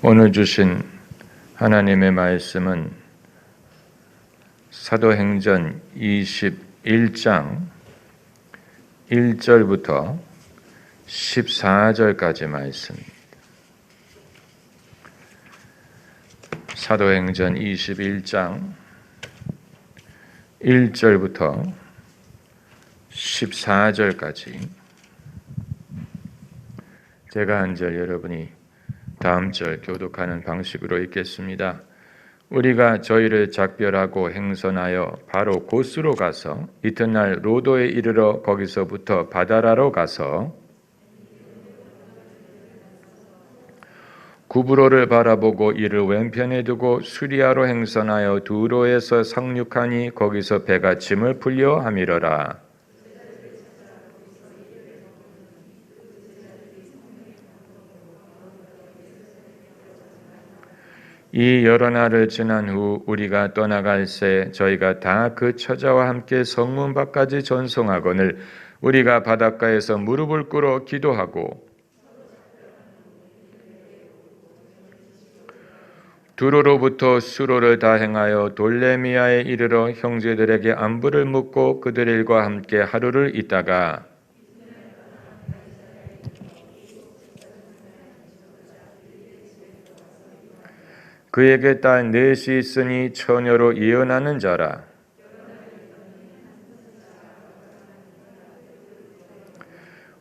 오늘 주신 하나님의 말씀은 사도행전 21장 1절부터 14절까지 말씀입니다. 사도행전 21장 1절부터 14절까지 제가 한 절 여러분이 다음 절 교독하는 방식으로 읽겠습니다. 우리가 저희를 작별하고 행선하여 바로 고스로 가서 이튿날 로도에 이르러 거기서부터 바다라로 가서 구브로를 바라보고 이를 왼편에 두고 수리아로 행선하여 두로에서 상륙하니 거기서 배가 짐을 풀려 함이러라. 이 여러 날을 지난 후 우리가 떠나갈새 저희가 다 그 처자와 함께 성문 밖까지 전송하거늘 우리가 바닷가에서 무릎을 꿇어 기도하고 두로로부터 수로를 다 행하여 돌레미아에 이르러 형제들에게 안부를 묻고 그들 일과 함께 하루를 있다가 그에게 딸 넷이 있으니 처녀로 예언하는 자라.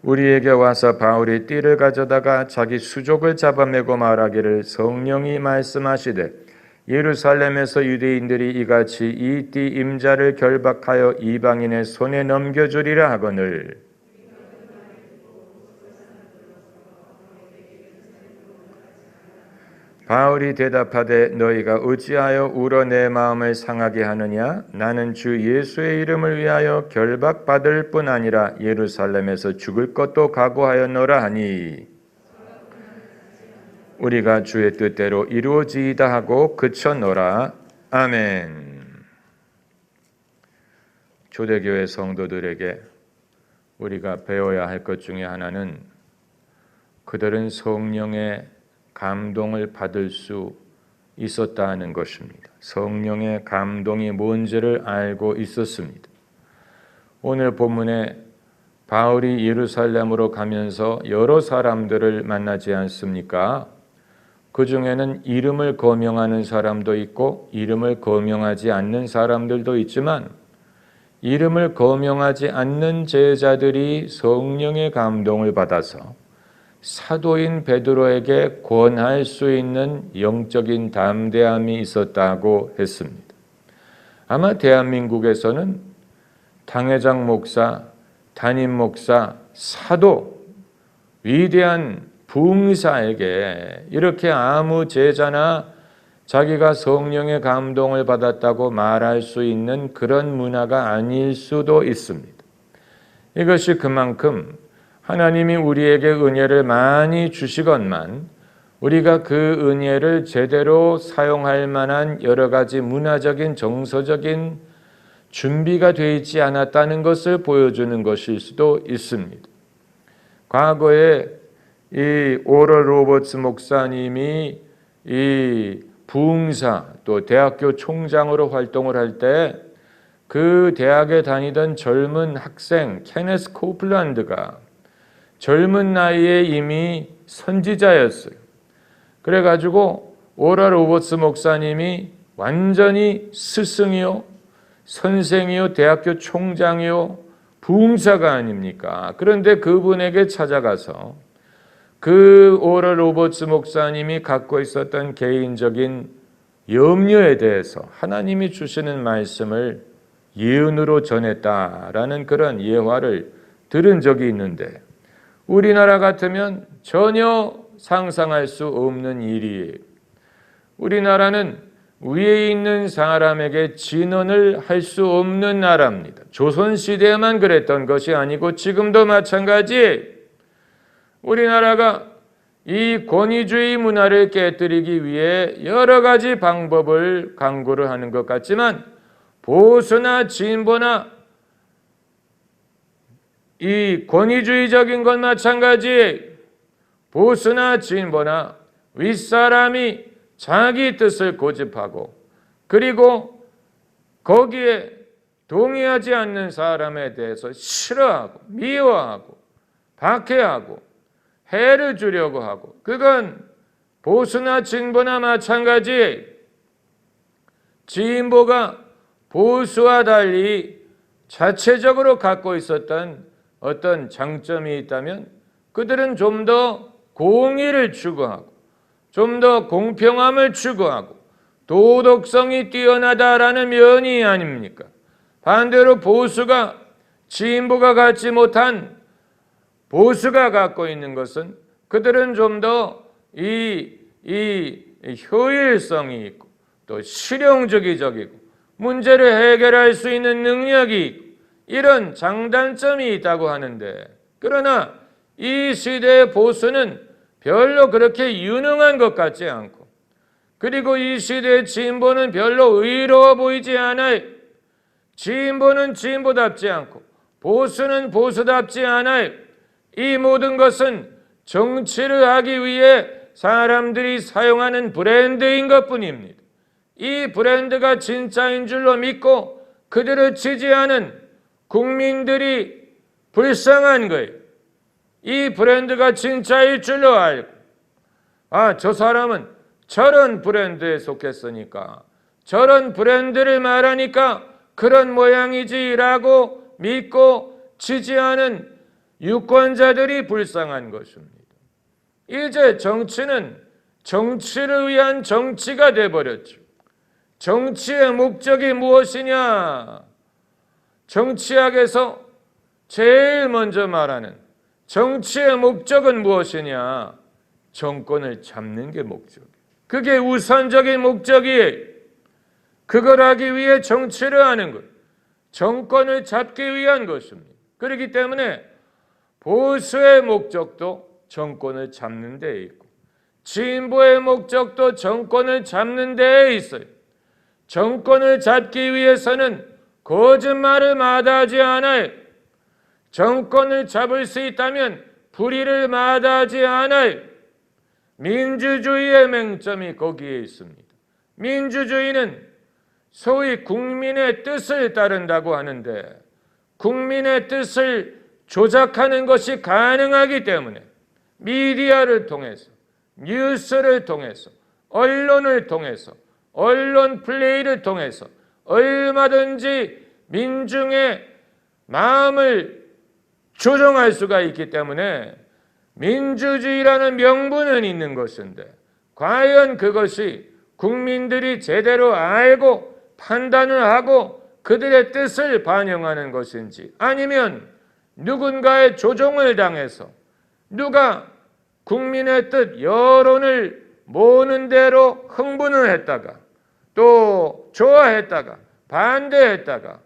우리에게 와서 바울이 띠를 가져다가 자기 수족을 잡아매고 말하기를 성령이 말씀하시되 예루살렘에서 유대인들이 이같이 이 띠 임자를 결박하여 이방인의 손에 넘겨주리라 하거늘 바울이 대답하되 너희가 어찌하여 울어 내 마음을 상하게 하느냐? 나는 주 예수의 이름을 위하여 결박받을 뿐 아니라 예루살렘에서 죽을 것도 각오하였노라 하니 우리가 주의 뜻대로 이루어지이다 하고 그쳤노라. 아멘. 초대교회 성도들에게 우리가 배워야 할 것 중에 하나는 그들은 성령의 감동을 받을 수 있었다는 것입니다. 성령의 감동이 뭔지를 알고 있었습니다. 오늘 본문에 바울이 예루살렘으로 가면서 여러 사람들을 만나지 않습니까? 그 중에는 이름을 거명하는 사람도 있고 이름을 거명하지 않는 사람들도 있지만 이름을 거명하지 않는 제자들이 성령의 감동을 받아서 사도인 베드로에게 권할 수 있는 영적인 담대함이 있었다고 했습니다. 아마 대한민국에서는 당회장 목사, 담임 목사, 사도, 위대한 부흥사에게 이렇게 아무 제자나 자기가 성령의 감동을 받았다고 말할 수 있는 그런 문화가 아닐 수도 있습니다. 이것이 그만큼 하나님이 우리에게 은혜를 많이 주시건만 우리가 그 은혜를 제대로 사용할 만한 여러 가지 문화적인 정서적인 준비가 되어 있지 않았다는 것을 보여주는 것일 수도 있습니다. 과거에 이 오럴 로버츠 목사님이 이 부흥사 또 대학교 총장으로 활동을 할 때 그 대학에 다니던 젊은 학생 케네스 코플란드가 젊은 나이에 이미 선지자였어요. 그래가지고 오럴 로버츠 목사님이 완전히 스승이요, 선생이요, 대학교 총장이요, 부흥사가 아닙니까? 그런데 그분에게 찾아가서 그 오럴 로버츠 목사님이 갖고 있었던 개인적인 염려에 대해서 하나님이 주시는 말씀을 예언으로 전했다라는 그런 예화를 들은 적이 있는데 우리나라 같으면 전혀 상상할 수 없는 일이에요. 우리나라는 위에 있는 사람에게 진언을 할 수 없는 나라입니다. 조선시대에만 그랬던 것이 아니고 지금도 마찬가지. 우리나라가 이 권위주의 문화를 깨뜨리기 위해 여러 가지 방법을 강구를 하는 것 같지만 보수나 진보나 이 권위주의적인 건 마찬가지 보수나 진보나 윗사람이 자기 뜻을 고집하고 그리고 거기에 동의하지 않는 사람에 대해서 싫어하고 미워하고 박해하고 해를 주려고 하고, 그건 보수나 진보나 마찬가지예요. 진보가 보수와 달리 자체적으로 갖고 있었던 어떤 장점이 있다면 그들은 좀 더 공의를 추구하고 좀 더 공평함을 추구하고 도덕성이 뛰어나다라는 면이 아닙니까? 반대로 보수가 진보가 갖지 못한 보수가 갖고 있는 것은 그들은 좀 더 이 효율성이 있고 또 실용주의적이고 문제를 해결할 수 있는 능력이 있고 이런 장단점이 있다고 하는데, 그러나 이 시대의 보수는 별로 그렇게 유능한 것 같지 않고, 그리고 이 시대의 진보는 별로 의로워 보이지 않아요. 진보는 진보답지 않고 보수는 보수답지 않아요. 이 모든 것은 정치를 하기 위해 사람들이 사용하는 브랜드인 것뿐입니다. 이 브랜드가 진짜인 줄로 믿고 그들을 지지하는 국민들이 불쌍한 거예요. 이 브랜드가 진짜일 줄로 알고, 저 사람은 저런 브랜드에 속했으니까 저런 브랜드를 말하니까 그런 모양이지라고 믿고 지지하는 유권자들이 불쌍한 것입니다. 이제 정치는 정치를 위한 정치가 되어버렸죠. 정치의 목적이 무엇이냐? 정치학에서 제일 먼저 말하는 정치의 목적은 무엇이냐? 정권을 잡는 게 목적이에요. 그게 우선적인 목적이에요. 그걸 하기 위해 정치를 하는 것, 정권을 잡기 위한 것입니다. 그렇기 때문에 보수의 목적도 정권을 잡는 데에 있고 진보의 목적도 정권을 잡는 데에 있어요. 정권을 잡기 위해서는 거짓말을 마다하지 않아요. 정권을 잡을 수 있다면 불의를 마다하지 않아요. 민주주의의 맹점이 거기에 있습니다. 민주주의는 소위 국민의 뜻을 따른다고 하는데 국민의 뜻을 조작하는 것이 가능하기 때문에 미디어를 통해서, 뉴스를 통해서, 언론을 통해서, 언론 플레이를 통해서 얼마든지 민중의 마음을 조종할 수가 있기 때문에 민주주의라는 명분은 있는 것인데 과연 그것이 국민들이 제대로 알고 판단을 하고 그들의 뜻을 반영하는 것인지, 아니면 누군가의 조종을 당해서 누가 국민의 뜻, 여론을 모으는 대로 흥분을 했다가 또 좋아했다가 반대했다가,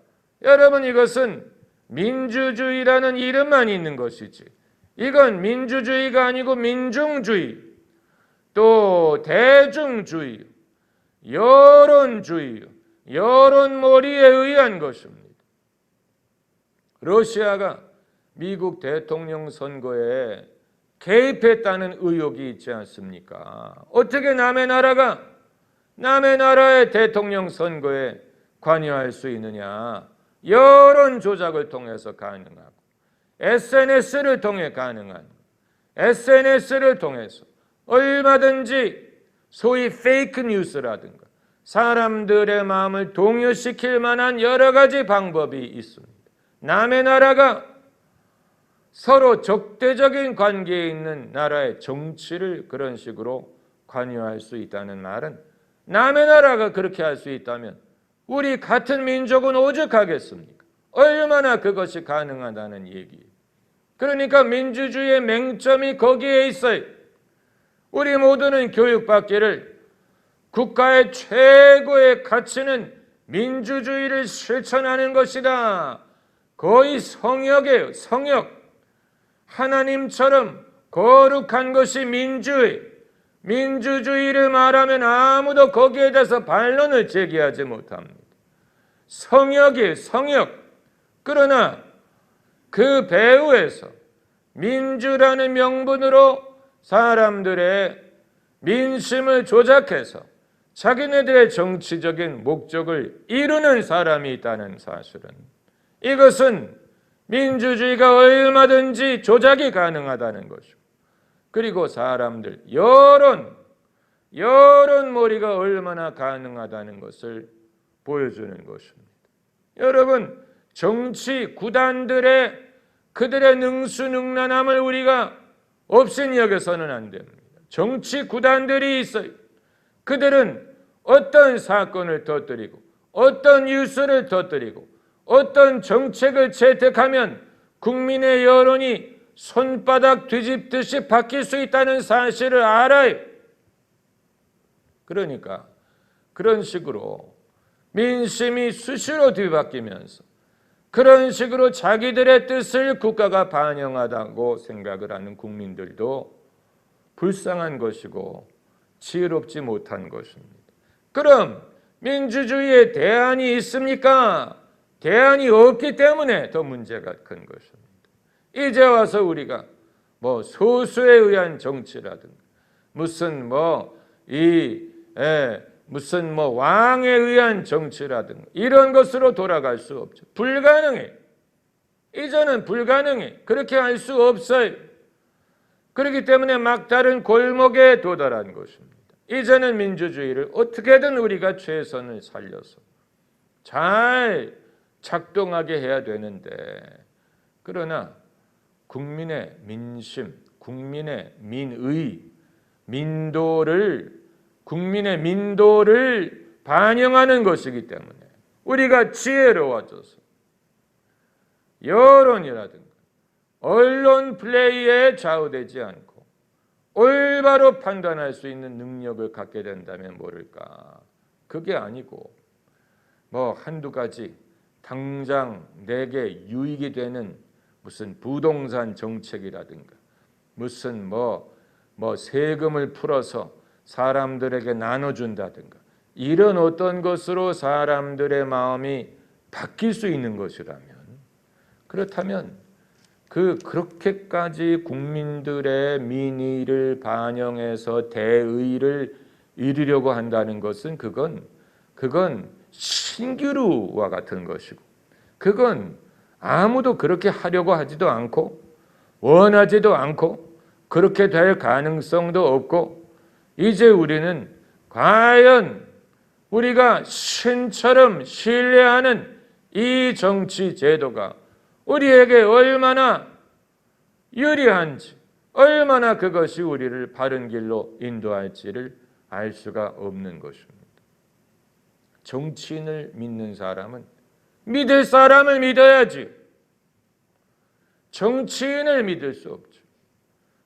여러분 이것은 민주주의라는 이름만 있는 것이지 이건 민주주의가 아니고 민중주의, 또 대중주의, 여론주의, 여론몰이에 의한 것입니다. 러시아가 미국 대통령 선거에 개입했다는 의혹이 있지 않습니까? 어떻게 남의 나라가 남의 나라의 대통령 선거에 관여할 수 있느냐? 여론 조작을 통해서 가능하고 SNS를 통해 가능한, SNS를 통해서 얼마든지 소위 페이크 뉴스라든가 사람들의 마음을 동요시킬 만한 여러 가지 방법이 있습니다. 남의 나라가 서로 적대적인 관계에 있는 나라의 정치를 그런 식으로 관여할 수 있다는 말은, 남의 나라가 그렇게 할 수 있다면 우리 같은 민족은 오죽하겠습니까? 얼마나 그것이 가능하다는 얘기예요. 그러니까 민주주의의 맹점이 거기에 있어요. 우리 모두는 교육받기를 국가의 최고의 가치는 민주주의를 실천하는 것이다. 거의 성역이에요. 성역. 하나님처럼 거룩한 것이 민주주의. 민주주의를 말하면 아무도 거기에 대해서 반론을 제기하지 못합니다. 성역이에요. 성역. 그러나 그 배후에서 민주라는 명분으로 사람들의 민심을 조작해서 자기네들의 정치적인 목적을 이루는 사람이 있다는 사실은, 이것은 민주주의가 얼마든지 조작이 가능하다는 것이고, 그리고 사람들 여론몰이가 얼마나 가능하다는 것을 보여주는 것입니다. 여러분, 정치 구단들의 그들의 능수능란함을 우리가 없인 여겨서는 안 됩니다. 정치 구단들이 있어요. 그들은 어떤 사건을 터뜨리고 어떤 뉴스를 터뜨리고 어떤 정책을 채택하면 국민의 여론이 손바닥 뒤집듯이 바뀔 수 있다는 사실을 알아요. 그러니까 그런 식으로 민심이 수시로 뒤바뀌면서 그런 식으로 자기들의 뜻을 국가가 반영하다고 생각을 하는 국민들도 불쌍한 것이고 지혜롭지 못한 것입니다. 그럼 민주주의에 대안이 있습니까? 대안이 없기 때문에 더 문제가 큰 것입니다. 이제 와서 우리가 소수에 의한 정치라든가 무슨 왕에 의한 정치라든가 이런 것으로 돌아갈 수 없죠. 불가능해. 이제는 불가능해. 그렇게 할 수 없어요. 그렇기 때문에 막다른 골목에 도달한 것입니다. 이제는 민주주의를 어떻게든 우리가 최선을 살려서 잘 작동하게 해야 되는데, 그러나 국민의 민심, 국민의 국민의 민도를 반영하는 것이기 때문에 우리가 지혜로워져서 여론이라든가 언론 플레이에 좌우되지 않고 올바로 판단할 수 있는 능력을 갖게 된다면 모를까. 그게 아니고 한두 가지 당장 내게 유익이 되는 무슨 부동산 정책이라든가 무슨 세금을 풀어서 사람들에게 나눠준다든가 이런 어떤 것으로 사람들의 마음이 바뀔 수 있는 것이라면, 그렇다면 그렇게까지 국민들의 민의를 반영해서 대의를 이루려고 한다는 것은 그건 신기루와 같은 것이고, 그건 아무도 그렇게 하려고 하지도 않고 원하지도 않고 그렇게 될 가능성도 없고, 이제 우리는 과연 우리가 신처럼 신뢰하는 이 정치 제도가 우리에게 얼마나 유리한지, 얼마나 그것이 우리를 바른 길로 인도할지를 알 수가 없는 것입니다. 정치인을 믿는 사람은 믿을 사람을 믿어야지. 정치인을 믿을 수 없죠.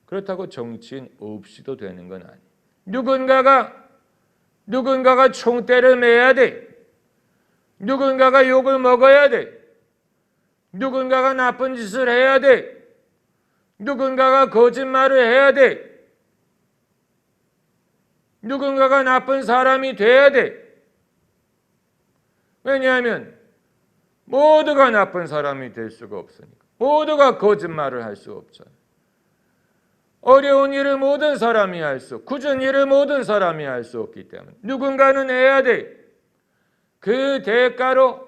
그렇다고 정치인 없이도 되는 건 아니에요. 누군가가 총대를 매야 돼. 누군가가 욕을 먹어야 돼. 누군가가 나쁜 짓을 해야 돼. 누군가가 거짓말을 해야 돼. 누군가가 나쁜 사람이 돼야 돼. 왜냐하면 모두가 나쁜 사람이 될 수가 없으니까. 모두가 거짓말을 할 수 없잖아요. 어려운 일을 모든 사람이 할 수, 굳은 일을 모든 사람이 할 수 없기 때문에 누군가는 해야 돼. 그 대가로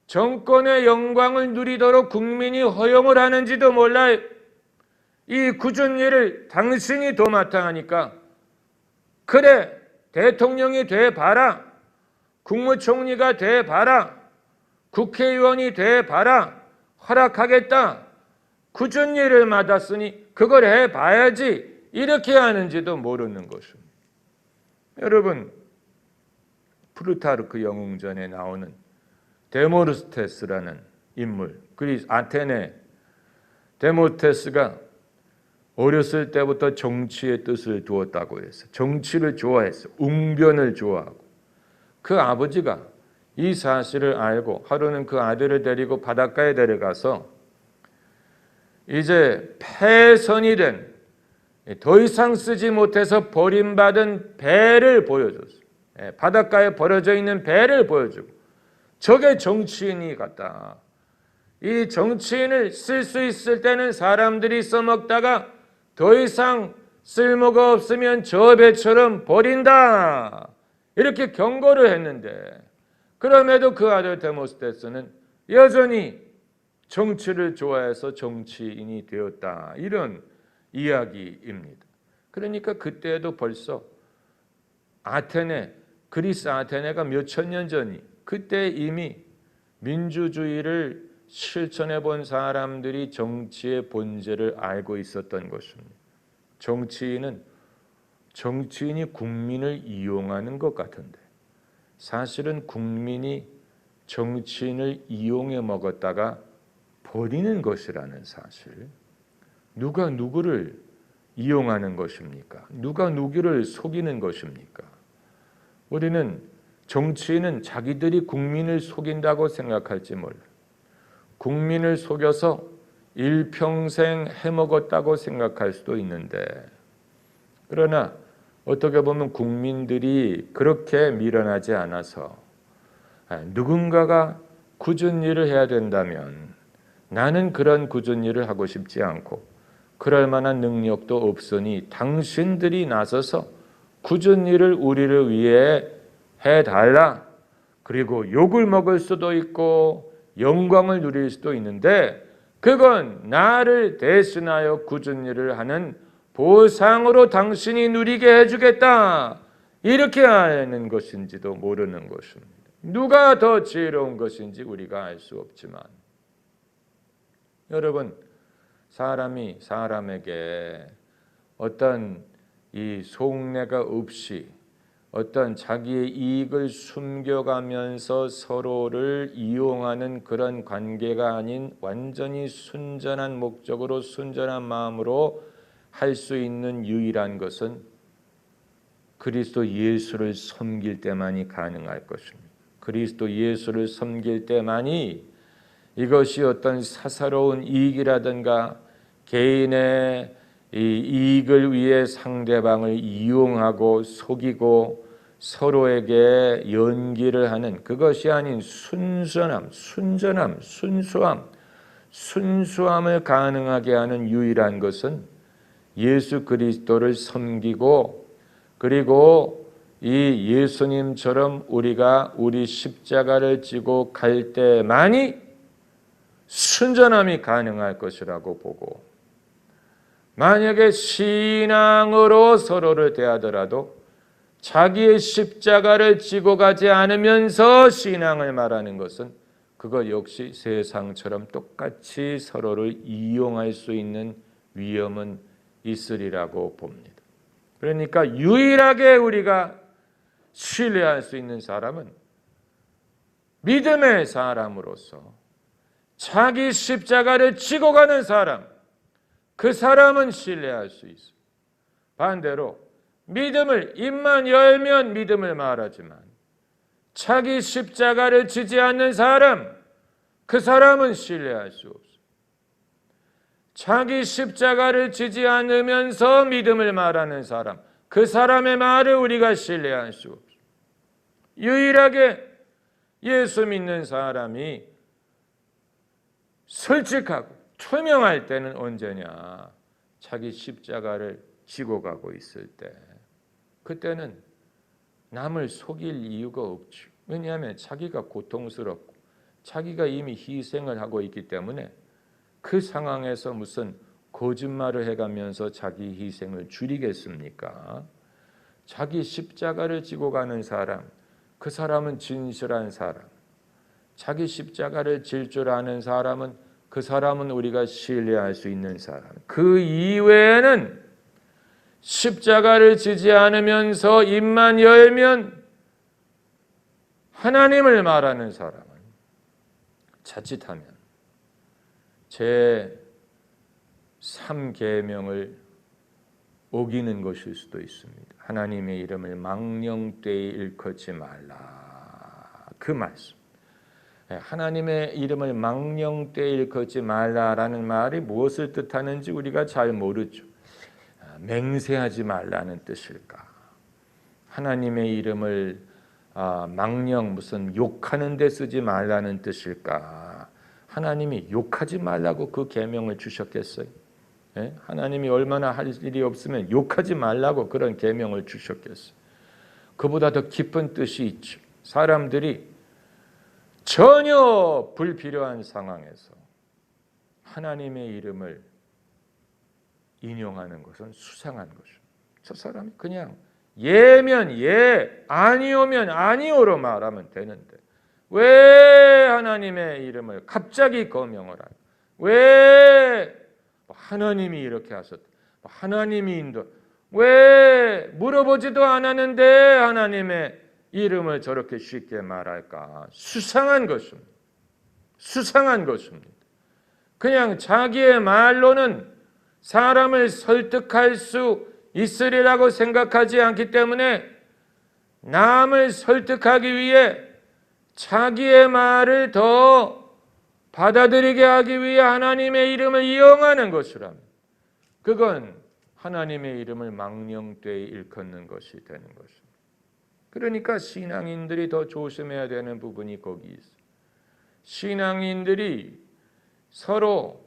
정권의 영광을 누리도록 국민이 허용을 하는지도 몰라요. 이 굳은 일을 당신이 도맡아 하니까 그래, 대통령이 돼봐라, 국무총리가 돼봐라, 국회의원이 돼봐라, 허락하겠다. 굳은 일을 맡았으니 그걸 해봐야지, 이렇게 하는지도 모르는 것입니다. 여러분, 플루타르크 영웅전에 나오는 데모르스테스라는 인물, 그리스 아테네 데모르스테스가 어렸을 때부터 정치의 뜻을 두었다고 했어요. 정치를 좋아했어요. 웅변을 좋아하고. 그 아버지가 이 사실을 알고 하루는 그 아들을 데리고 바닷가에 데려가서 이제 폐선이 된, 더 이상 쓰지 못해서 버림받은 배를 보여줬어요. 바닷가에 버려져 있는 배를 보여주고, 저게 정치인이 같다. 이 정치인을 쓸 수 있을 때는 사람들이 써먹다가 더 이상 쓸모가 없으면 저 배처럼 버린다. 이렇게 경고를 했는데 그럼에도 그 아들 데모스테스는 여전히 정치를 좋아해서 정치인이 되었다. 이런 이야기입니다. 그러니까 그때도 벌써 아테네, 그리스 아테네가 몇천 년 전이 그때 이미 민주주의를 실천해 본 사람들이 정치의 본질을 알고 있었던 것입니다. 정치인이 국민을 이용하는 것 같은데 사실은 국민이 정치인을 이용해 먹었다가 버리는 것이라는 사실. 누가 누구를 이용하는 것입니까? 누가 누구를 속이는 것입니까? 우리는 정치인은 자기들이 국민을 속인다고 생각할지 몰라요. 국민을 속여서 일평생 해먹었다고 생각할 수도 있는데 그러나 어떻게 보면 국민들이 그렇게 미련하지 않아서 누군가가 굳은 일을 해야 된다면 나는 그런 굳은 일을 하고 싶지 않고 그럴 만한 능력도 없으니 당신들이 나서서 굳은 일을 우리를 위해 해달라. 그리고 욕을 먹을 수도 있고 영광을 누릴 수도 있는데 그건 나를 대신하여 굳은 일을 하는 보상으로 당신이 누리게 해주겠다. 이렇게 하는 것인지도 모르는 것입니다. 누가 더 지혜로운 것인지 우리가 알 수 없지만 여러분 사람이 사람에게 어떤 이 속내가 없이 어떤 자기의 이익을 숨겨가면서 서로를 이용하는 그런 관계가 아닌 완전히 순전한 목적으로 순전한 마음으로 할 수 있는 유일한 것은 그리스도 예수를 섬길 때만이 가능할 것입니다. 그리스도 예수를 섬길 때만이 이것이 어떤 사사로운 이익이라든가 개인의 이 이익을 위해 상대방을 이용하고 속이고 서로에게 연기를 하는 그것이 아닌 순전함, 순전함, 순수함을 가능하게 하는 유일한 것은 예수 그리스도를 섬기고 그리고 이 예수님처럼 우리가 우리 십자가를 지고 갈 때만이 순전함이 가능할 것이라고 보고 만약에 신앙으로 서로를 대하더라도 자기의 십자가를 지고 가지 않으면서 신앙을 말하는 것은 그것 역시 세상처럼 똑같이 서로를 이용할 수 있는 위험은 있으리라고 봅니다. 그러니까 유일하게 우리가 신뢰할 수 있는 사람은 믿음의 사람으로서 자기 십자가를 지고 가는 사람, 그 사람은 신뢰할 수 있어요. 반대로 믿음을 입만 열면 믿음을 말하지만 자기 십자가를 지지 않는 사람, 그 사람은 신뢰할 수 없어요. 자기 십자가를 지지 않으면서 믿음을 말하는 사람, 그 사람의 말을 우리가 신뢰할 수 없어요. 유일하게 예수 믿는 사람이 솔직하고 투명할 때는 언제냐? 자기 십자가를 지고 가고 있을 때. 그때는 남을 속일 이유가 없죠. 왜냐하면 자기가 고통스럽고 자기가 이미 희생을 하고 있기 때문에 그 상황에서 무슨 거짓말을 해가면서 자기 희생을 줄이겠습니까? 자기 십자가를 지고 가는 사람, 그 사람은 진실한 사람. 자기 십자가를 질 줄 아는 사람은 그 사람은 우리가 신뢰할 수 있는 사람. 그 이외에는 십자가를 지지 않으면서 입만 열면 하나님을 말하는 사람은 자칫하면 제 3계명을 어기는 것일 수도 있습니다. 하나님의 이름을 망령되이 일컫지 말라. 그 말씀. 하나님의 이름을 망령되이 일컫지 말라라는 말이 무엇을 뜻하는지 우리가 잘 모르죠. 맹세하지 말라는 뜻일까? 하나님의 이름을 망령 무슨 욕하는 데 쓰지 말라는 뜻일까? 하나님이 욕하지 말라고 그 계명을 주셨겠어요? 하나님이 얼마나 할 일이 없으면 욕하지 말라고 그런 계명을 주셨겠어요. 그보다 더 깊은 뜻이 있죠. 사람들이 전혀 불필요한 상황에서 하나님의 이름을 인용하는 것은 수상한 것이죠. 저 사람이 그냥 예면 예, 아니오면 아니오로 말하면 되는데 왜 하나님의 이름을 갑자기 거명을 하냐? 왜 하나님이 이렇게 하셨다. 하나님이 인도. 왜 물어보지도 않았는데 하나님의 이름을 저렇게 쉽게 말할까? 수상한 것입니다. 수상한 것입니다. 그냥 자기의 말로는 사람을 설득할 수 있으리라고 생각하지 않기 때문에 남을 설득하기 위해 자기의 말을 더 받아들이게 하기 위해 하나님의 이름을 이용하는 것이라면 그건 하나님의 이름을 망령되이 일컫는 것이 되는 것입니다. 그러니까 신앙인들이 더 조심해야 되는 부분이 거기 있어요. 신앙인들이 서로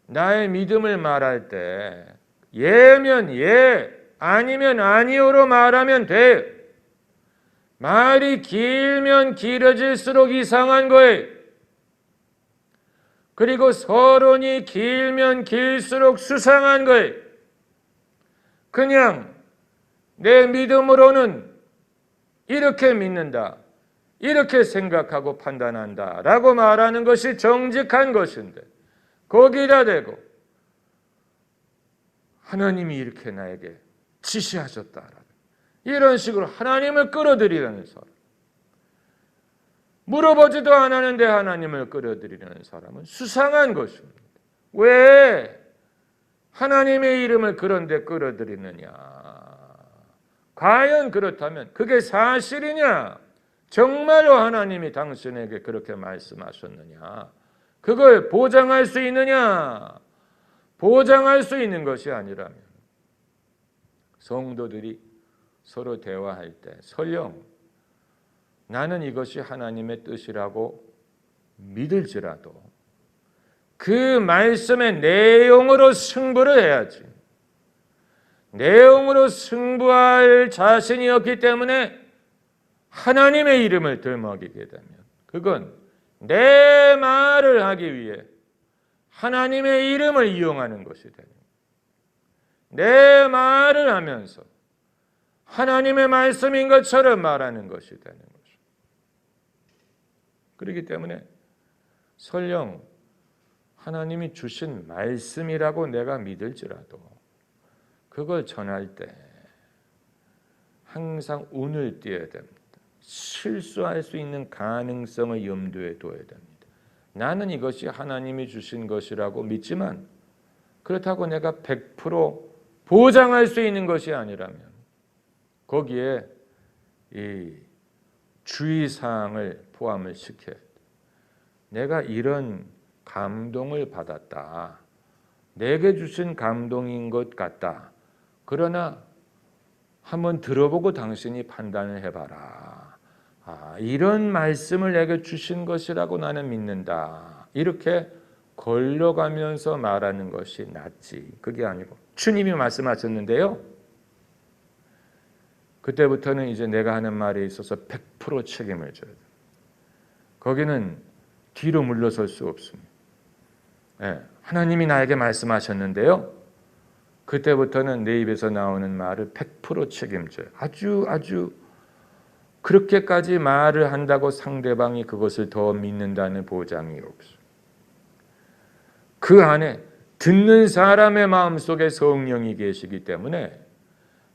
나의 믿음을 말할 때 예면 예, 아니면 아니오로 말하면 돼. 말이 길면 길어질수록 이상한 거예요. 그리고 서론이 길면 길수록 수상한 거예요. 그냥 내 믿음으로는 이렇게 믿는다, 이렇게 생각하고 판단한다 라고 말하는 것이 정직한 것인데 거기다 대고 하나님이 이렇게 나에게 지시하셨다 이런 식으로 하나님을 끌어들이려는 사람, 물어보지도 않았는데 하나님을 끌어들이려는 사람은 수상한 것입니다. 왜 하나님의 이름을 그런 데 끌어들이느냐? 과연 그렇다면 그게 사실이냐? 정말로 하나님이 당신에게 그렇게 말씀하셨느냐? 그걸 보장할 수 있느냐? 보장할 수 있는 것이 아니라면 성도들이 서로 대화할 때 설령 나는 이것이 하나님의 뜻이라고 믿을지라도 그 말씀의 내용으로 승부를 해야지. 내용으로 승부할 자신이 없기 때문에 하나님의 이름을 들먹이게 되면 그건 내 말을 하기 위해 하나님의 이름을 이용하는 것이 되는 거예요. 내 말을 하면서 하나님의 말씀인 것처럼 말하는 것이 되는 거죠. 그렇기 때문에 설령 하나님이 주신 말씀이라고 내가 믿을지라도 그걸 전할 때 항상 운을 띄어야 됩니다. 실수할 수 있는 가능성을 염두에 둬야 됩니다. 나는 이것이 하나님이 주신 것이라고 믿지만 그렇다고 내가 100% 보장할 수 있는 것이 아니라면 거기에 이 주의사항을 포함을 시켜야 돼. 내가 이런 감동을 받았다. 내게 주신 감동인 것 같다. 그러나 한번 들어보고 당신이 판단을 해봐라. 이런 말씀을 내게 주신 것이라고 나는 믿는다. 이렇게 걸러가면서 말하는 것이 낫지. 그게 아니고 주님이 말씀하셨는데요. 그때부터는 이제 내가 하는 말에 있어서 100% 책임을 져야 돼. 거기는 뒤로 물러설 수 없습니다. 하나님이 나에게 말씀하셨는데요. 그때부터는 내 입에서 나오는 말을 100% 책임져요. 아주 그렇게까지 말을 한다고 상대방이 그것을 더 믿는다는 보장이 없어요. 그 안에 듣는 사람의 마음속에 성령이 계시기 때문에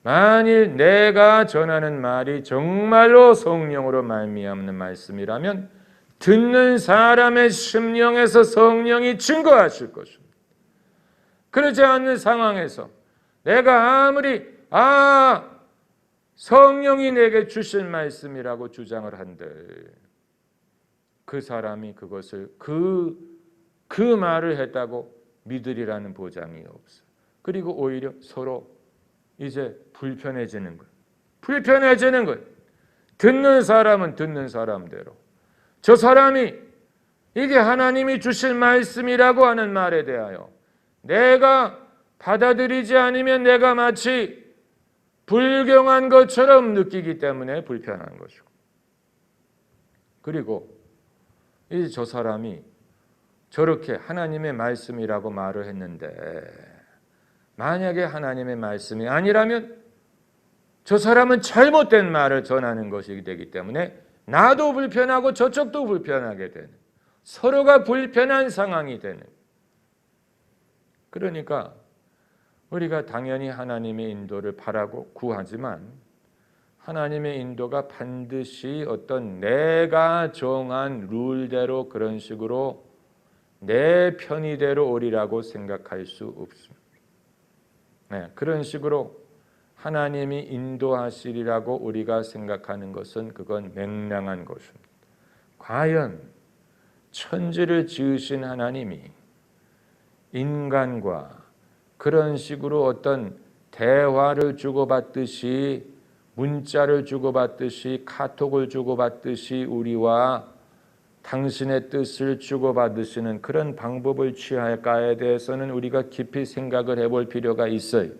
만일 내가 전하는 말이 정말로 성령으로 말미암는 말씀이라면 듣는 사람의 심령에서 성령이 증거하실 것입니다. 그렇지 않는 상황에서 내가 아무리 성령이 내게 주신 말씀이라고 주장을 한들 그 사람이 그것을 그 말을 했다고 믿으리라는 보장이 없어요. 그리고 오히려 서로 이제 불편해지는 거예요. 불편해지는 거예요. 듣는 사람은 듣는 사람대로 저 사람이 이게 하나님이 주신 말씀이라고 하는 말에 대하여 내가 받아들이지 않으면 내가 마치 불경한 것처럼 느끼기 때문에 불편한 것이고, 그리고 이 저 사람이 저렇게 하나님의 말씀이라고 말을 했는데 만약에 하나님의 말씀이 아니라면 저 사람은 잘못된 말을 전하는 것이 되기 때문에 나도 불편하고 저쪽도 불편하게 되는, 서로가 불편한 상황이 되는. 그러니까 우리가 당연히 하나님의 인도를 바라고 구하지만 하나님의 인도가 반드시 어떤 내가 정한 룰대로 그런 식으로 내 편의대로 오리라고 생각할 수 없습니다. 그런 식으로 하나님이 인도하시리라고 우리가 생각하는 것은 그건 맹랑한 것입니다. 과연 천지를 지으신 하나님이 인간과 그런 식으로 어떤 대화를 주고받듯이, 문자를 주고받듯이, 카톡을 주고받듯이 우리와 당신의 뜻을 주고받으시는 그런 방법을 취할까에 대해서는 우리가 깊이 생각을 해볼 필요가 있어요.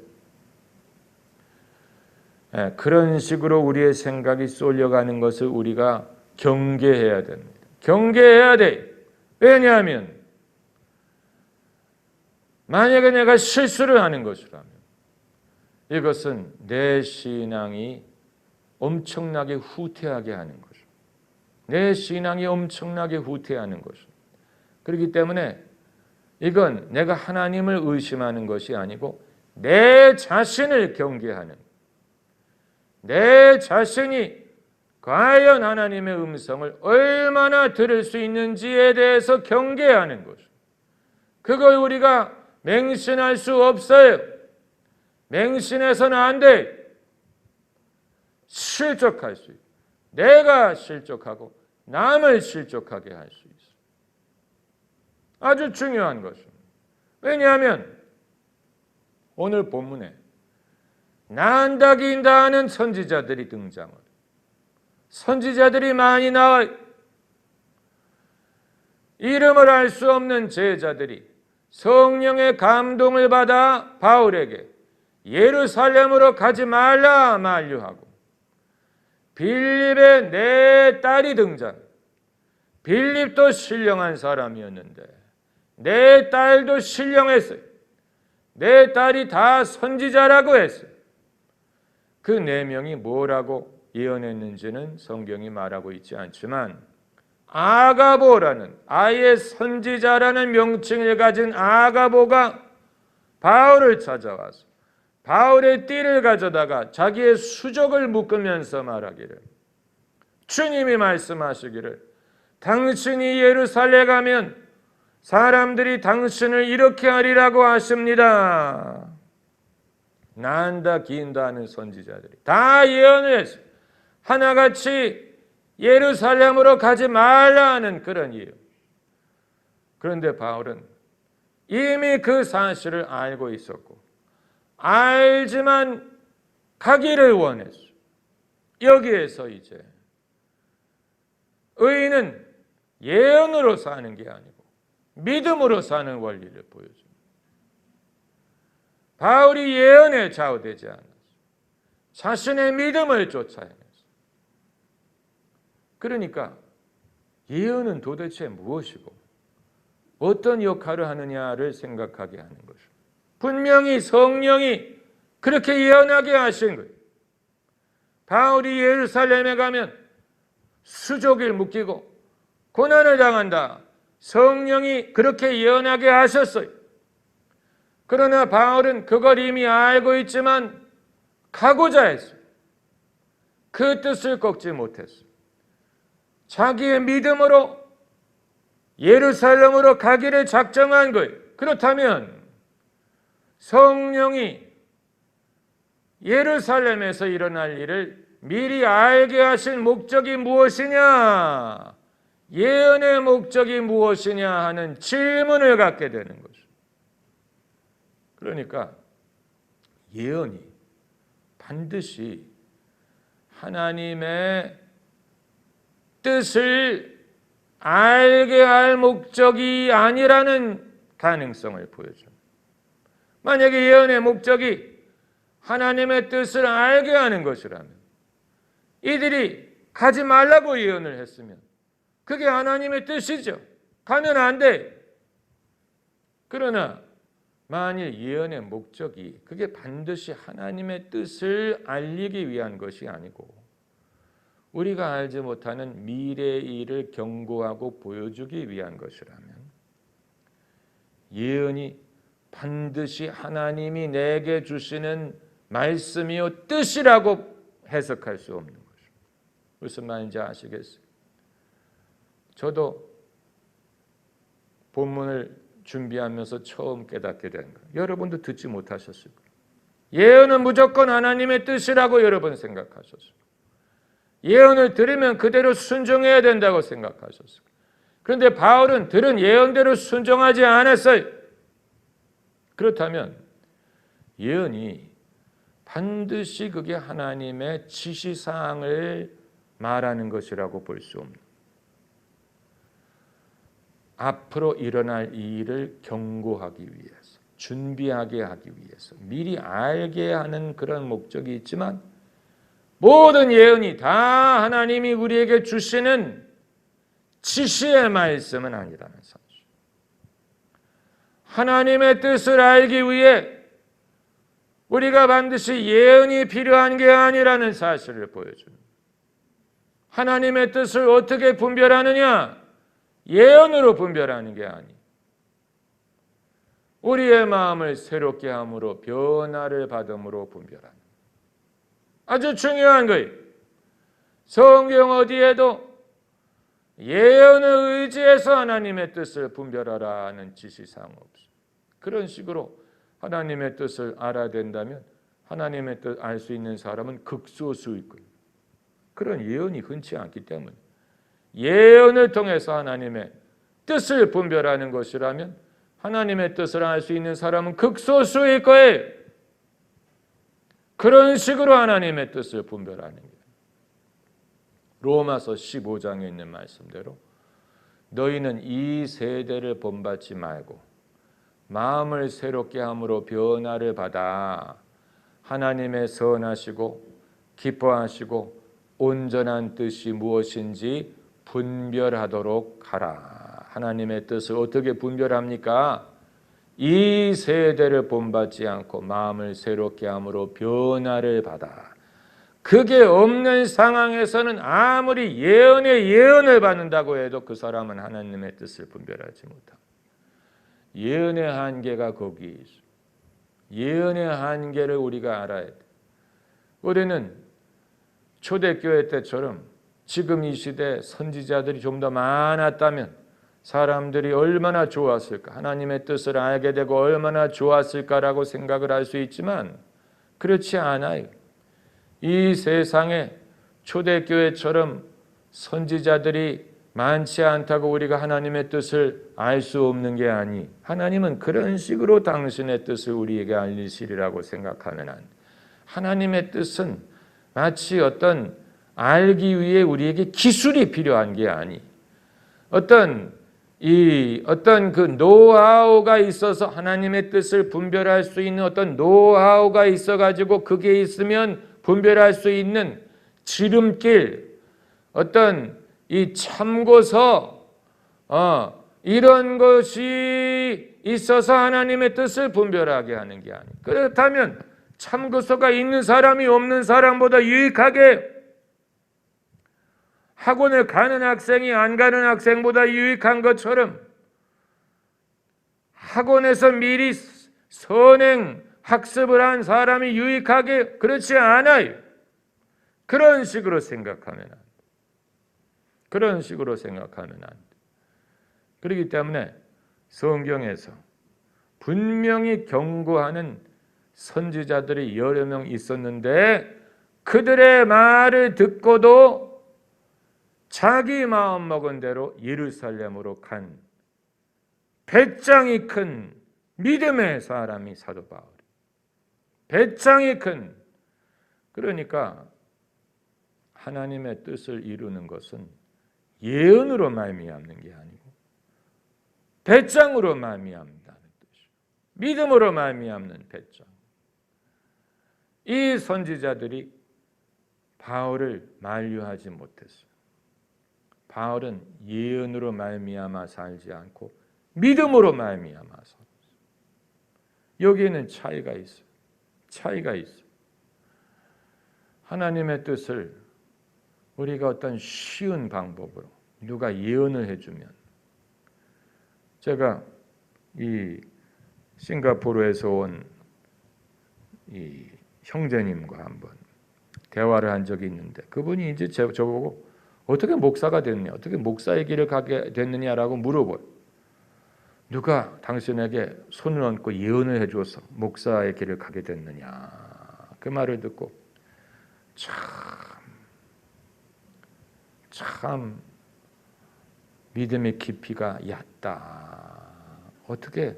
그런 식으로 우리의 생각이 쏠려가는 것을 우리가 경계해야 됩니다. 경계해야 돼. 왜냐하면 만약에 내가 실수를 하는 것이라면 이것은 내 신앙이 엄청나게 후퇴하게 하는 것입니다. 내 신앙이 엄청나게 후퇴하는 것입니다. 그렇기 때문에 이건 내가 하나님을 의심하는 것이 아니고 내 자신을 경계하는, 내 자신이 과연 하나님의 음성을 얼마나 들을 수 있는지에 대해서 경계하는 것입니다. 그걸 우리가 맹신할 수 없어요. 맹신해서는 안 돼. 실족할 수 있고 내가 실족하고 남을 실족하게 할 수 있어. 아주 중요한 것입니다. 왜냐하면 오늘 본문에 난다 긴다 하는 선지자들이 등장을, 선지자들이 많이 나와요. 이름을 알 수 없는 제자들이 성령의 감동을 받아 바울에게 예루살렘으로 가지 말라 만류하고, 빌립의 내 딸이 등장. 빌립도 신령한 사람이었는데 내 딸도 신령했어요. 내 딸이 다 선지자라고 했어요. 그 네 명이 뭐라고 예언했는지는 성경이 말하고 있지 않지만 아가보라는, 아예 선지자라는 명칭을 가진 아가보가 바울을 찾아와서 바울의 띠를 가져다가 자기의 수족을 묶으면서 말하기를, 주님이 말씀하시기를 당신이 예루살렘에 가면 사람들이 당신을 이렇게 하리라고 하십니다. 난다 긴다 하는 선지자들이 다 예언을 했어요. 하나같이 예루살렘으로 가지 말라 하는 그런 예언. 그런데 바울은 이미 그 사실을 알고 있었고 알지만 가기를 원했어. 여기에서 이제 의인은 예언으로 사는 게 아니고 믿음으로 사는 원리를 보여줍니다. 바울이 예언에 좌우되지 않았어. 자신의 믿음을 쫓아 행했어. 그러니까 예언은 도대체 무엇이고 어떤 역할을 하느냐를 생각하게 하는 것입니다. 분명히 성령이 그렇게 예언하게 하신 거예요. 바울이 예루살렘에 가면 수족을 묶이고 고난을 당한다. 성령이 그렇게 예언하게 하셨어요. 그러나 바울은 그걸 이미 알고 있지만 가고자 했어요. 그 뜻을 꺾지 못했어요. 자기의 믿음으로 예루살렘으로 가기를 작정한 거예요. 그렇다면 성령이 예루살렘에서 일어날 일을 미리 알게 하신 목적이 무엇이냐, 예언의 목적이 무엇이냐 하는 질문을 갖게 되는 거죠. 그러니까 예언이 반드시 하나님의 뜻을 알게 할 목적이 아니라는 가능성을 보여줍니다. 만약에 예언의 목적이 하나님의 뜻을 알게 하는 것이라면, 이들이 가지 말라고 예언을 했으면 그게 하나님의 뜻이죠. 가면 안 돼. 그러나 만일 예언의 목적이 그게 반드시 하나님의 뜻을 알리기 위한 것이 아니고 우리가 알지 못하는 미래의 일을 경고하고 보여주기 위한 것이라면 예언이 반드시 하나님이 내게 주시는 말씀이요 뜻이라고 해석할 수 없는 것입니다. 무슨 말인지 아시겠어요? 저도 본문을 준비하면서 처음 깨닫게 된 거예요. 여러분도 듣지 못하셨을 거예요. 예언은 무조건 하나님의 뜻이라고 여러분 생각하셨을 거예요. 예언을 들으면 그대로 순종해야 된다고 생각하셨을 거예요. 그런데 바울은 들은 예언대로 순종하지 않았어요. 그렇다면 예언이 반드시 그게 하나님의 지시사항을 말하는 것이라고 볼 수 없는, 앞으로 일어날 이 일을 경고하기 위해서, 준비하게 하기 위해서, 미리 알게 하는 그런 목적이 있지만 모든 예언이 다 하나님이 우리에게 주시는 지시의 말씀은 아니라는 사실. 하나님의 뜻을 알기 위해 우리가 반드시 예언이 필요한 게 아니라는 사실을 보여줍니다. 하나님의 뜻을 어떻게 분별하느냐? 예언으로 분별하는 게 아니, 우리의 마음을 새롭게 함으로 변화를 받음으로 분별하는, 아주 중요한 거예요. 성경 어디에도 예언을 의지해서 하나님의 뜻을 분별하라는 지시사항 없어요. 그런 식으로 하나님의 뜻을 알아야 된다면 하나님의 뜻 알 수 있는 사람은 극소수일 거예요. 그런 예언이 흔치 않기 때문에 예언을 통해서 하나님의 뜻을 분별하는 것이라면 하나님의 뜻을 알 수 있는 사람은 극소수일 거예요. 그런 식으로 하나님의 뜻을 분별하는 거예요. 로마서 15장에 있는 말씀대로 너희는 이 세대를 본받지 말고 마음을 새롭게 함으로 변화를 받아 하나님의 선하시고 기뻐하시고 온전한 뜻이 무엇인지 분별하도록 하라. 하나님의 뜻을 어떻게 분별합니까? 이 세대를 본받지 않고 마음을 새롭게 함으로 변화를 받아. 그게 없는 상황에서는 아무리 예언의 예언을 받는다고 해도 그 사람은 하나님의 뜻을 분별하지 못합니다. 예언의 한계가 거기에 있어요. 예언의 한계를 우리가 알아야 돼. 우리는 초대교회 때처럼 지금 이 시대에 선지자들이 좀 더 많았다면 사람들이 얼마나 좋았을까, 하나님의 뜻을 알게 되고 얼마나 좋았을까라고 생각을 할 수 있지만 그렇지 않아요. 이 세상에 초대교회처럼 선지자들이 많지 않다고 우리가 하나님의 뜻을 알 수 없는 게 아니, 하나님은 그런 식으로 당신의 뜻을 우리에게 알리시리라고 생각하면 안 돼. 하나님의 뜻은 마치 어떤 알기 위해 우리에게 기술이 필요한 게 아니, 어떤 그 노하우가 있어서 하나님의 뜻을 분별할 수 있는 어떤 노하우가 있어가지고 그게 있으면 분별할 수 있는 지름길, 어떤 이 참고서, 이런 것이 있어서 하나님의 뜻을 분별하게 하는 게 아니. 그렇다면 참고서가 있는 사람이 없는 사람보다 유익하게, 학원을 가는 학생이 안 가는 학생보다 유익한 것처럼 학원에서 미리 선행 학습을 한 사람이 유익하게, 그렇지 않아요. 그런 식으로 생각하면 안 돼. 그런 식으로 생각하면 안 돼. 그렇기 때문에 성경에서 분명히 경고하는 선지자들이 여러 명 있었는데 그들의 말을 듣고도 자기 마음먹은 대로 예루살렘으로 간 배짱이 큰 믿음의 사람이 사도 바울. 배짱이 큰, 그러니까 하나님의 뜻을 이루는 것은 예언으로 말미암는 게 아니고 배짱으로 말미암는다는 뜻이에요. 믿음으로 말미암는 배짱. 이 선지자들이 바울을 만류하지 못했어요. 바울은 예언으로 말미암아 살지 않고 믿음으로 말미암아 살았어요. 여기에는 차이가 있어요. 차이가 있어요. 하나님의 뜻을 우리가 어떤 쉬운 방법으로 누가 예언을 해주면, 제가 이 싱가포르에서 온 이 형제님과 한번 대화를 한 적이 있는데, 그분이 이제 저보고 어떻게 목사가 됐냐, 어떻게 목사의 길을 가게 됐느냐라고 물어봐요. 누가 당신에게 손을 얹고 예언을 해줘서 목사의 길을 가게 됐느냐. 그 말을 듣고 참 믿음의 깊이가 얕다. 어떻게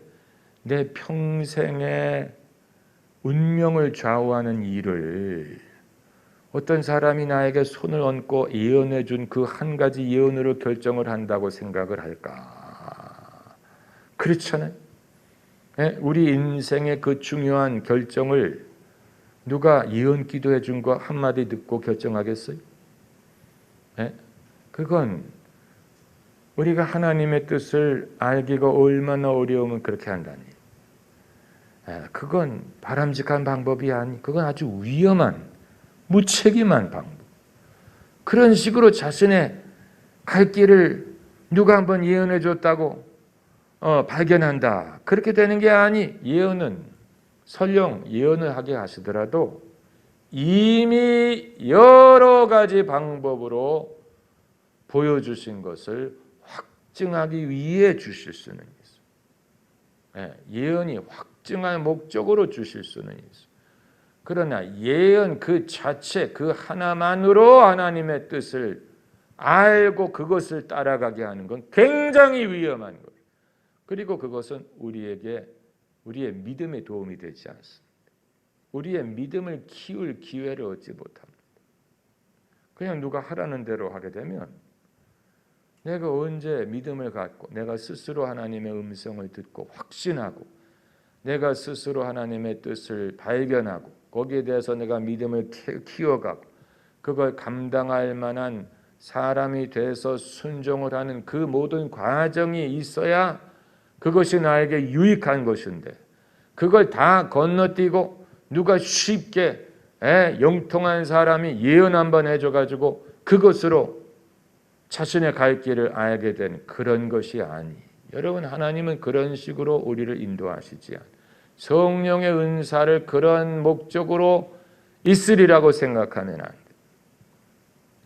내 평생의 운명을 좌우하는 일을 어떤 사람이 나에게 손을 얹고 예언해 준 그 한 가지 예언으로 결정을 한다고 생각을 할까? 그렇잖아요. 우리 인생의 그 중요한 결정을 누가 예언 기도해 준 거 한마디 듣고 결정하겠어요? 그건 우리가 하나님의 뜻을 알기가 얼마나 어려우면 그렇게 한다니. 그건 바람직한 방법이 아니, 그건 아주 위험한, 무책임한 방법. 그런 식으로 자신의 갈 길을 누가 한번 예언해 줬다고 발견한다. 그렇게 되는 게 아니. 예언은 설령 예언을 하게 하시더라도 이미 여러 가지 방법으로 보여주신 것을 확증하기 위해 주실 수는 있어요. 예언이 확증할 목적으로 주실 수는 있어요. 그러나 예언 그 자체, 그 하나만으로 하나님의 뜻을 알고 그것을 따라가게 하는 건 굉장히 위험한 거예요. 그리고 그것은 우리에게 우리의 믿음에 도움이 되지 않습니다. 우리의 믿음을 키울 기회를 얻지 못합니다. 그냥 누가 하라는 대로 하게 되면 내가 언제 믿음을 갖고 내가 스스로 하나님의 음성을 듣고 확신하고 내가 스스로 하나님의 뜻을 발견하고 거기에 대해서 내가 믿음을 키워가고 그걸 감당할 만한 사람이 돼서 순종을 하는 그 모든 과정이 있어야 그것이 나에게 유익한 것인데, 그걸 다 건너뛰고 누가 쉽게 영통한 사람이 예언 한번 해줘가지고 그것으로 자신의 갈 길을 알게 된 그런 것이 아니. 여러분, 하나님은 그런 식으로 우리를 인도하시지 않아요. 성령의 은사를 그런 목적으로 있으리라고 생각하면 안 돼요.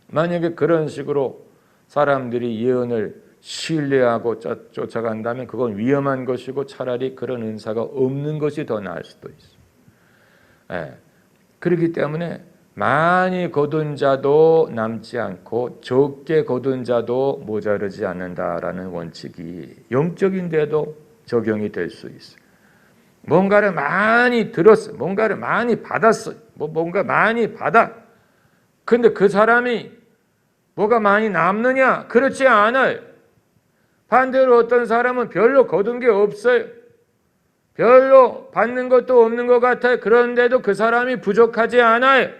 만약에 그런 식으로 사람들이 예언을 신뢰하고 쫓아간다면 그건 위험한 것이고 차라리 그런 은사가 없는 것이 더 나을 수도 있어요. 그렇기 때문에 많이 거둔 자도 남지 않고 적게 거둔 자도 모자르지 않는다라는 원칙이 영적인데도 적용이 될 수 있어요. 뭔가를 많이 들었어, 뭔가를 많이 받았어, 뭔가 많이 받아. 근데 그 사람이 뭐가 많이 남느냐? 그렇지 않아요. 반대로 어떤 사람은 별로 거둔 게 없어요. 별로 받는 것도 없는 것 같아요. 그런데도 그 사람이 부족하지 않아요.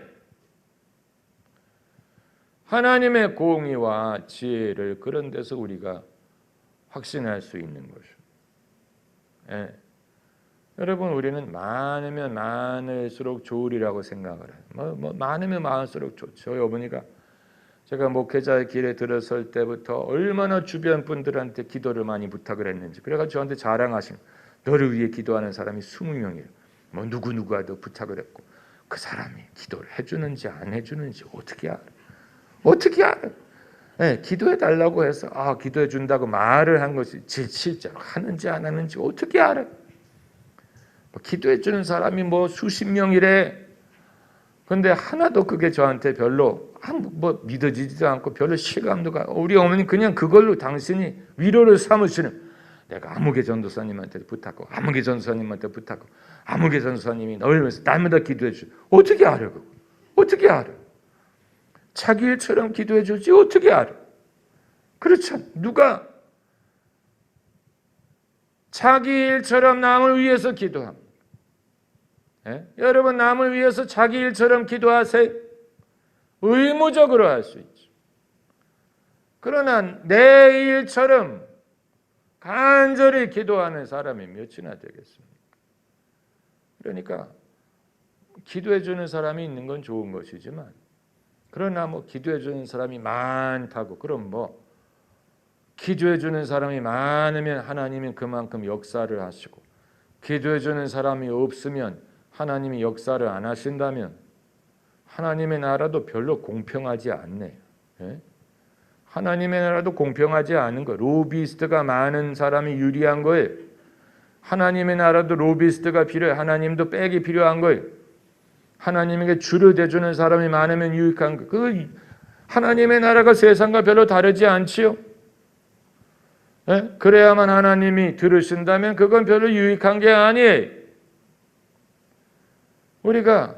하나님의 공의와 지혜를 그런 데서 우리가 확신할 수 있는 것이죠. 여러분, 우리는 많으면 많을수록 좋으리라고 생각을 해요. 많으면 많을수록 좋죠. 저희 어머니가 제가 목회자의 길에 들어설 때부터 얼마나 주변 분들한테 기도를 많이 부탁을 했는지, 그래가지고 저한테 자랑하신, 너를 위해 기도하는 사람이 20명이에요. 누구누구와도 부탁을 했고, 그 사람이 기도를 해주는지 안 해주는지 어떻게 알아? 어떻게 알아? 기도해 달라고 해서 기도해 준다고 말을 한 것이 실제로 하는지 안 하는지 어떻게 알아? 기도해 주는 사람이 수십 명이래. 근데 하나도 그게 저한테 별로 믿어지지도 않고 별로 실감도 가. 우리 어머니 그냥 그걸로 당신이 위로를 삼으시는, 내가 아무개 전도사님한테 부탁하고 아무개 전도사님한테 부탁하고 아무개 전도사님이 널 위해서 날마다 기도해 주. 어떻게 알아? 그거? 어떻게 알아? 자기 일처럼 기도해 주지 어떻게 알아? 그렇죠. 누가 자기 일처럼 남을 위해서 기도합니다. 예? 여러분 남을 위해서 자기 일처럼 기도하세요. 의무적으로 할 수 있죠. 그러나 내 일처럼 간절히 기도하는 사람이 몇이나 되겠습니까? 그러니까 기도해 주는 사람이 있는 건 좋은 것이지만, 그러나 뭐 기도해 주는 사람이 많다고 그럼 뭐 기도해 주는 사람이 많으면 하나님이 그만큼 역사를 하시고, 기도해 주는 사람이 없으면 하나님이 역사를 안 하신다면 하나님의 나라도 별로 공평하지 않네요. 예? 하나님의 나라도 공평하지 않은 거. 로비스트가 많은 사람이 유리한 거예요. 하나님의 나라도 로비스트가 필요해. 하나님도 백이 필요한 거예요. 하나님에게 줄을 대주는 사람이 많으면 유익한 거. 그 하나님의 나라가 세상과 별로 다르지 않지요. 예? 그래야만 하나님이 들으신다면 그건 별로 유익한 게 아니에요. 우리가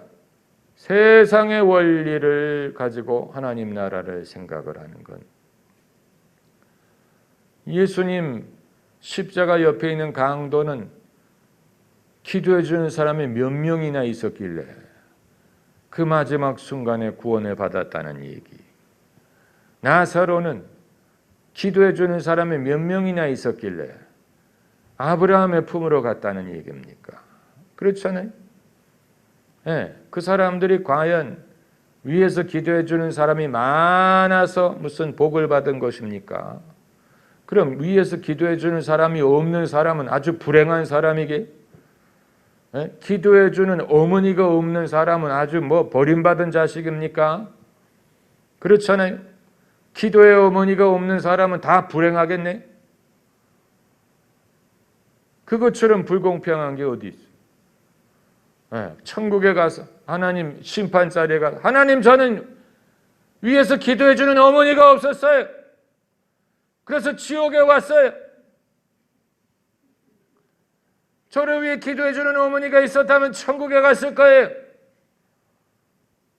세상의 원리를 가지고 하나님 나라를 생각을 하는 건, 예수님 십자가 옆에 있는 강도는 기도해 주는 사람이 몇 명이나 있었길래 그 마지막 순간에 구원을 받았다는 얘기. 나사로는 기도해 주는 사람이 몇 명이나 있었길래 아브라함의 품으로 갔다는 얘기입니까? 그렇잖아요. 네, 그 사람들이 과연 위에서 기도해 주는 사람이 많아서 무슨 복을 받은 것입니까? 그럼 위에서 기도해 주는 사람이 없는 사람은 아주 불행한 사람이게, 네? 기도해 주는 어머니가 없는 사람은 아주 뭐 버림받은 자식입니까? 그렇잖아요. 기도의 어머니가 없는 사람은 다 불행하겠네. 그것처럼 불공평한 게 어디 있어? 네, 천국에 가서 하나님 심판 자리에 가서, 하나님 저는 위에서 기도해 주는 어머니가 없었어요. 그래서 지옥에 왔어요. 저를 위해 기도해 주는 어머니가 있었다면 천국에 갔을 거예요.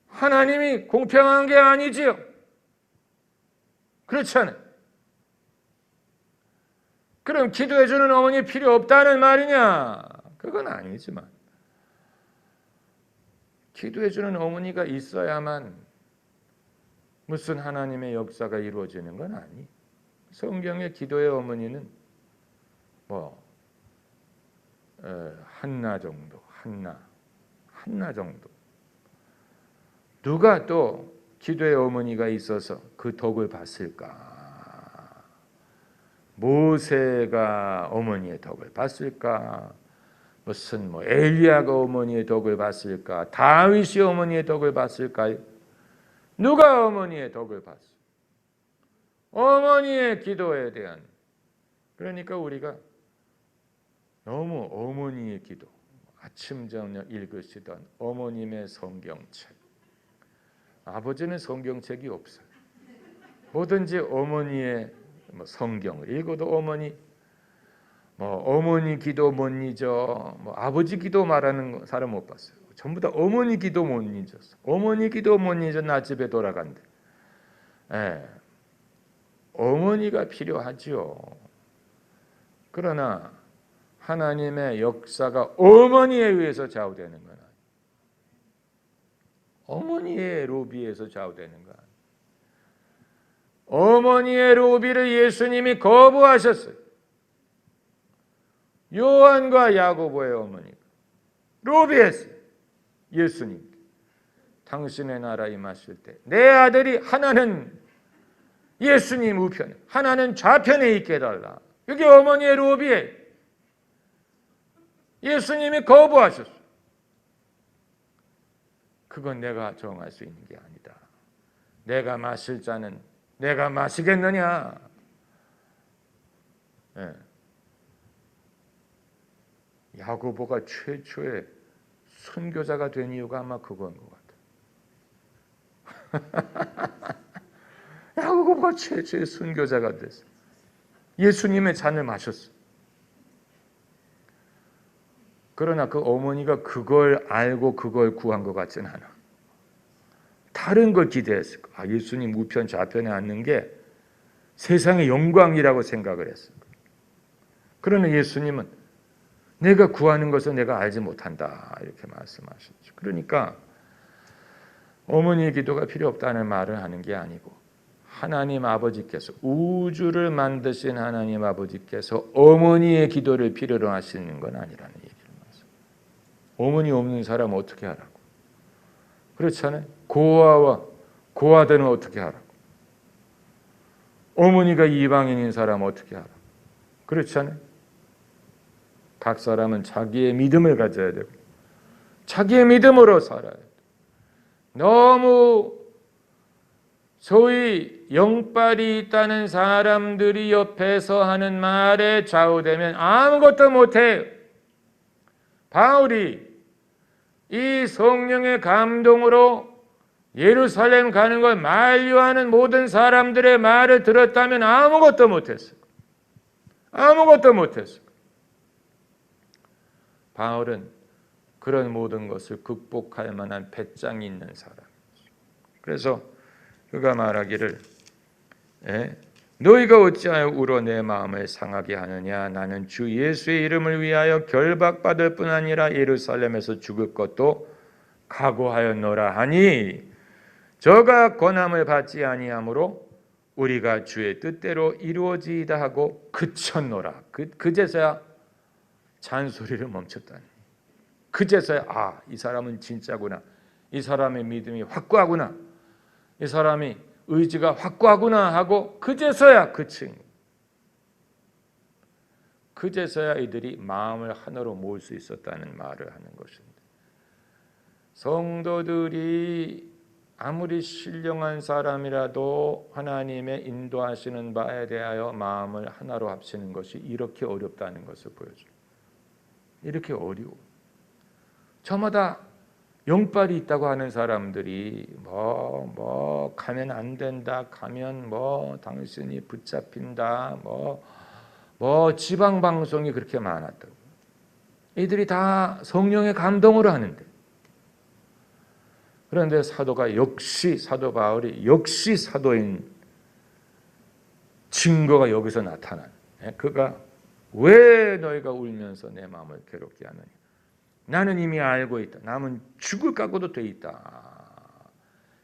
하나님이 공평한 게 아니지요. 그렇잖아요. 그럼 기도해 주는 어머니 필요 없다는 말이냐? 그건 아니지만, 기도해 주는 어머니가 있어야만 무슨 하나님의 역사가 이루어지는 건 아니. 성경의 기도의 어머니는 뭐 한나 정도, 한나 정도. 누가 또 기도의 어머니가 있어서 그 덕을 봤을까? 모세가 어머니의 덕을 봤을까? 무슨 뭐 엘리야가 어머니의 덕을 봤을까? 다윗이 어머니의 덕을 봤을까요? 누가 어머니의 덕을 봤어? 어머니의 기도에 대한, 그러니까 우리가 너무 어머니의 기도, 아침 저녁 읽으시던 어머님의 성경책, 아버지는 성경책이 없어요. 뭐든지 어머니의 성경을 읽어도 어머니, 뭐 어머니 기도 못 잊어, 뭐 아버지 기도 말하는 사람 못 봤어요. 전부 다 어머니 기도 못 잊었어. 어머니 기도 못 잊어 나 집에 돌아간대. 예. 어머니가 필요하지요. 그러나 하나님의 역사가 어머니에 의해서 좌우되는 건 아니에요. 어머니의 로비에서 좌우되는 건 아니에요. 어머니의 로비를 예수님이 거부하셨어요. 요한과 야고보의 어머니가 로비했어요. 예수님, 당신의 나라 임하실 때 내 아들이 하나는 예수님 우편에, 하나는 좌편에 있게 해달라. 이게 어머니의 로비예요. 예수님이 거부하셨어요. 그건 내가 정할 수 있는 게 아니다. 내가 마실 자는 내가 마시겠느냐? 네. 야고보가 최초의 선교자가 된 이유가 아마 그건 것 같아요. 야고보가 최초의 선교자가 됐어요. 예수님의 잔을 마셨어요. 그러나 그 어머니가 그걸 알고 그걸 구한 것 같지는 않아. 다른 걸 기대했을 거야. 예수님 우편 좌편에 앉는 게 세상의 영광이라고 생각을 했을 거야. 그러나 예수님은 내가 구하는 것을 내가 알지 못한다 이렇게 말씀하셨죠. 그러니까 어머니의 기도가 필요 없다는 말을 하는 게 아니고 하나님 아버지께서 우주를 만드신 하나님 아버지께서 어머니의 기도를 필요로 하시는 건 아니라는 얘기를 말씀합니다. 어머니 없는 사람은 어떻게 하라고? 그렇잖아요. 고아와 고아들은 어떻게 하라고? 어머니가 이방인인 사람은 어떻게 하라고? 그렇잖아요. 각 사람은 자기의 믿음을 가져야 되고 자기의 믿음으로 살아야 돼요. 너무 소위 영빨이 있다는 사람들이 옆에서 하는 말에 좌우되면 아무것도 못해요. 바울이 이 성령의 감동으로 예루살렘 가는 걸 만류하는 모든 사람들의 말을 들었다면 아무것도 못했어요. 아무것도 못했어요. 바울은 그런 모든 것을 극복할 만한 배짱이 있는 사람이죠. 그래서 그가 말하기를 너희가 어찌하여 울어 내 마음을 상하게 하느냐. 나는 주 예수의 이름을 위하여 결박받을 뿐 아니라 예루살렘에서 죽을 것도 각오하였노라 하니 저가 권함을 받지 아니하므로 우리가 주의 뜻대로 이루어지이다 하고 그쳤노라. 그제서야 잔소리를 멈췄다니. 그제서야 이 사람은 진짜구나. 이 사람의 믿음이 확고하구나. 이 사람이 의지가 확고하구나 하고 그제서야 그친. 그제서야 이들이 마음을 하나로 모을 수 있었다는 말을 하는 것입니다. 성도들이 아무리 신령한 사람이라도 하나님의 인도하시는 바에 대하여 마음을 하나로 합치는 것이 이렇게 어렵다는 것을 보여줘요. 이렇게 어려워. 저마다 영빨이 있다고 하는 사람들이 가면 안 된다, 가면 당신이 붙잡힌다, 지방 방송이 그렇게 많았다고. 이들이 다 성령의 감동으로 하는데. 그런데 사도 바울이 역시 사도인 증거가 여기서 나타나요. 그가 왜 너희가 울면서 내 마음을 괴롭게 하느냐. 나는 이미 알고 있다. 남은 죽을 각오도 돼 있다.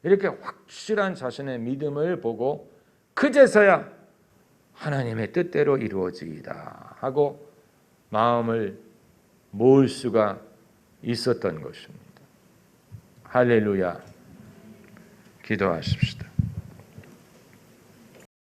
이렇게 확실한 자신의 믿음을 보고 그제서야 하나님의 뜻대로 이루어지이다 하고 마음을 모을 수가 있었던 것입니다. 할렐루야. 기도하십시다.